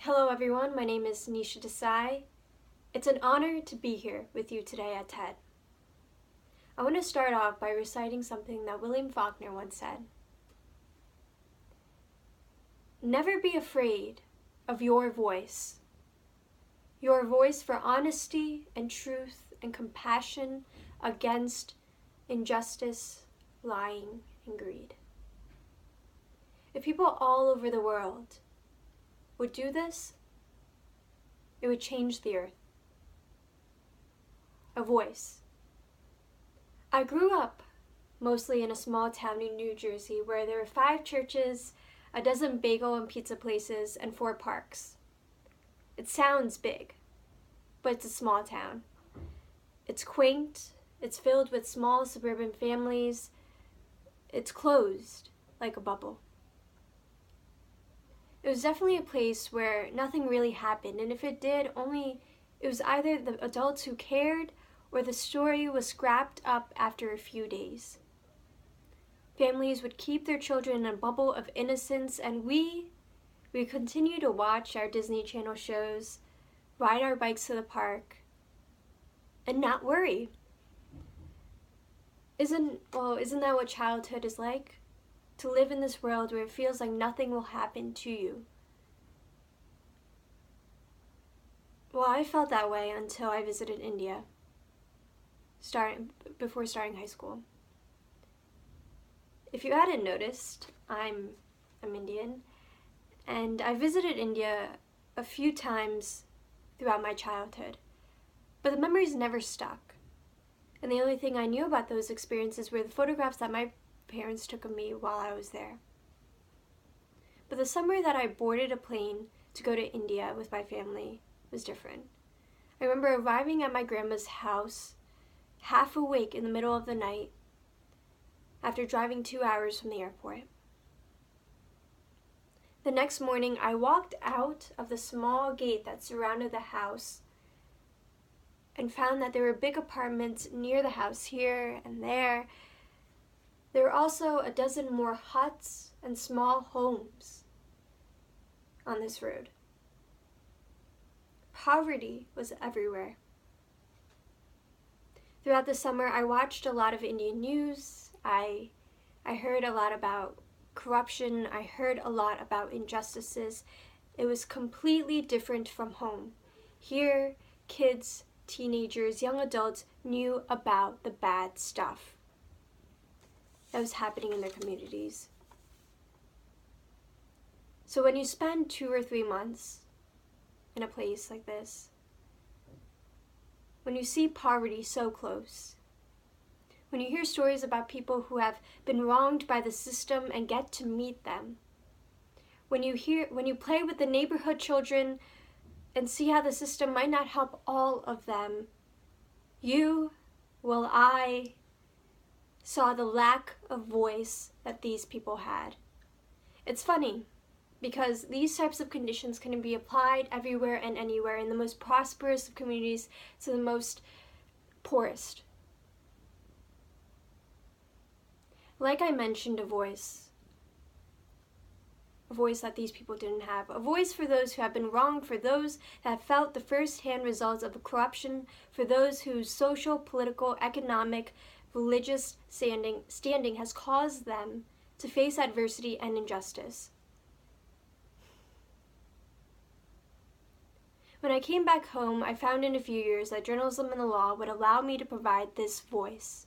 Hello everyone, my name is Nisha Desai. It's an honor to be here with you today at TED. I want to start off by reciting something that William Faulkner once said. Never be afraid of your voice for honesty and truth and compassion against injustice, lying, and greed. If people all over the world would do this, it would change the earth. A voice. I grew up mostly in a small town in New Jersey where there were 5 churches, a dozen bagel and pizza places, and 4 parks. It sounds big, but it's a small town. It's quaint, it's filled with small suburban families, it's closed like a bubble. It was definitely a place where nothing really happened, and if it did, it was either the adults who cared or the story was scrapped up after a few days. Families would keep their children in a bubble of innocence, and we continue to watch our Disney Channel shows, ride our bikes to the park, and not worry. Isn't that what childhood is like? To live in this world where it feels like nothing will happen to you. Well, I felt that way until I visited India, before starting high school. If you hadn't noticed, I'm Indian, and I visited India a few times throughout my childhood, but the memories never stuck. And the only thing I knew about those experiences were the photographs that my parents took of me while I was there. But the summer that I boarded a plane to go to India with my family was different. I remember arriving at my grandma's house, half awake in the middle of the night, after driving 2 hours from the airport. The next morning, I walked out of the small gate that surrounded the house and found that there were big apartments near the house here and there. There were also a dozen more huts and small homes on this road. Poverty was everywhere. Throughout the summer, I watched a lot of Indian news. I heard a lot about corruption. I heard a lot about injustices. It was completely different from home. Here, kids, teenagers, young adults knew about the bad stuff that was happening in their communities. So when you spend 2 or 3 months in a place like this, when you see poverty so close, when you hear stories about people who have been wronged by the system and get to meet them, when you play with the neighborhood children and see how the system might not help all of them, I saw the lack of voice that these people had. It's funny, because these types of conditions can be applied everywhere and anywhere, in the most prosperous of communities to the most poorest. Like I mentioned, a voice that these people didn't have, a voice for those who have been wronged, for those that have felt the first-hand results of corruption, for those whose social, political, economic, religious standing has caused them to face adversity and injustice. When I came back home, I found in a few years that journalism and the law would allow me to provide this voice.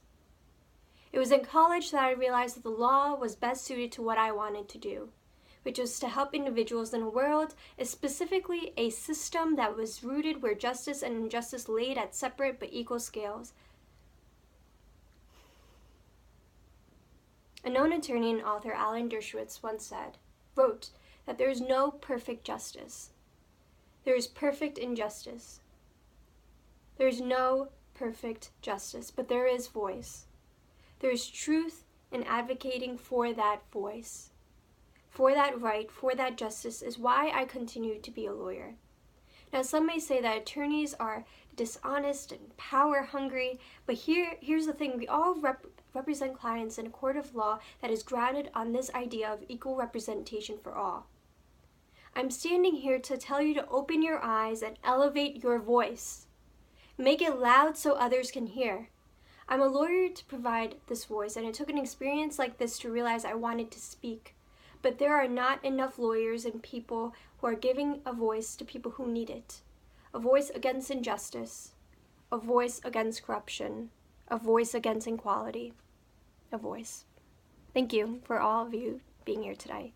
It was in college that I realized that the law was best suited to what I wanted to do, which was to help individuals in a world, specifically a system that was rooted where justice and injustice laid at separate but equal scales. A known attorney and author, Alan Dershowitz, once wrote that there is no perfect justice. There is perfect injustice. There is no perfect justice, but there is voice. There is truth in advocating for that voice. For that right, for that justice is why I continue to be a lawyer. Now, some may say that attorneys are dishonest and power-hungry, but here's the thing. We all represent clients in a court of law that is grounded on this idea of equal representation for all. I'm standing here to tell you to open your eyes and elevate your voice. Make it loud so others can hear. I'm a lawyer to provide this voice, and it took an experience like this to realize I wanted to speak. But there are not enough lawyers and people who are giving a voice to people who need it. A voice against injustice, a voice against corruption, a voice against inequality, a voice. Thank you for all of you being here today.